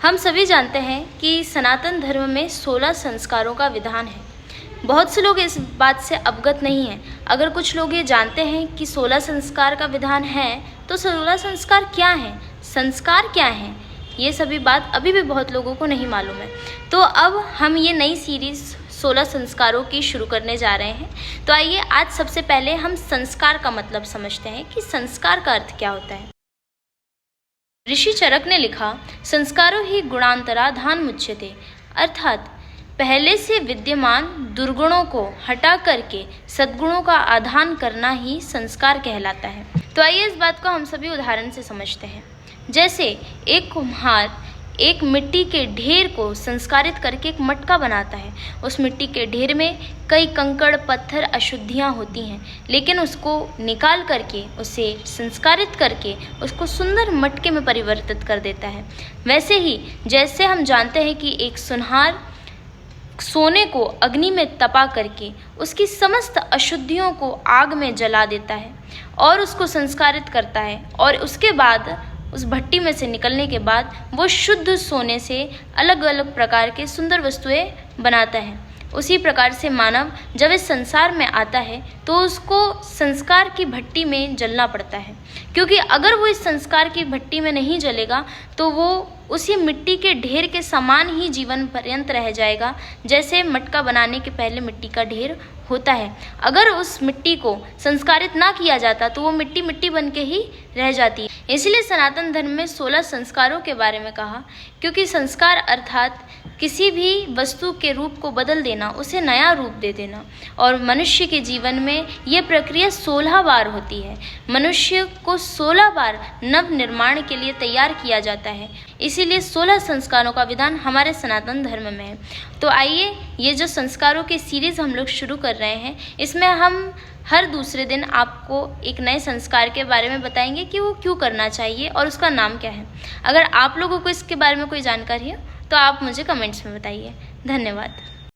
हम सभी जानते हैं कि सनातन धर्म में 16 संस्कारों का विधान है। बहुत से लोग इस बात से अवगत नहीं हैं। अगर कुछ लोग ये जानते हैं कि 16 संस्कार का विधान है, तो 16 संस्कार क्या हैं, संस्कार क्या हैं, ये सभी बात अभी भी बहुत लोगों को नहीं मालूम है। तो अब हम ये नई सीरीज़ 16 संस्कारों की शुरू करने जा रहे हैं। तो आइए आज सबसे पहले हम संस्कार का मतलब समझते हैं कि संस्कार का अर्थ क्या होता है। ऋषि चरक ने लिखा, संस्कारों ही गुणांतरा धान मुच्यते, अर्थात पहले से विद्यमान दुर्गुणों को हटा करके सद्गुणों का आधान करना ही संस्कार कहलाता है। तो आइए इस बात को हम सभी उदाहरण से समझते हैं। जैसे एक कुम्हार एक मिट्टी के ढेर को संस्कारित करके एक मटका बनाता है। उस मिट्टी के ढेर में कई कंकड़ पत्थर अशुद्धियाँ होती हैं, लेकिन उसको निकाल करके उसे संस्कारित करके उसको सुंदर मटके में परिवर्तित कर देता है। वैसे ही जैसे हम जानते हैं कि एक सुनहार सोने को अग्नि में तपा करके उसकी समस्त अशुद्धियों को आग में जला देता है और उसको संस्कारित करता है, और उसके बाद उस भट्टी में से निकलने के बाद वो शुद्ध सोने से अलग अलग प्रकार के सुंदर वस्तुएं बनाता है। उसी प्रकार से मानव जब इस संसार में आता है तो उसको संस्कार की भट्टी में जलना पड़ता है, क्योंकि अगर वो इस संस्कार की भट्टी में नहीं जलेगा तो वो उसी मिट्टी के ढेर के समान ही जीवन पर्यंत रह जाएगा, जैसे मटका बनाने के पहले मिट्टी का ढेर होता है। अगर उस मिट्टी को संस्कारित ना किया जाता तो वो मिट्टी मिट्टी बन के ही रह जाती है। इसलिए सनातन धर्म में 16 संस्कारों के बारे में कहा, क्योंकि संस्कार अर्थात किसी भी वस्तु के रूप को बदल देना, उसे नया रूप दे देना। और मनुष्य के जीवन में ये प्रक्रिया 16 बार होती है। मनुष्य को 16 बार नव निर्माण के लिए तैयार किया जाता है। इसीलिए 16 संस्कारों का विधान हमारे सनातन धर्म में है। तो आइए ये जो संस्कारों की सीरीज़ हम लोग शुरू कर रहे हैं, इसमें हम हर दूसरे दिन आपको एक नए संस्कार के बारे में बताएंगे कि वो क्यों करना चाहिए और उसका नाम क्या है। अगर आप लोगों को इसके बारे में कोई जानकारी हो तो आप मुझे कमेंट्स में बताइए। धन्यवाद।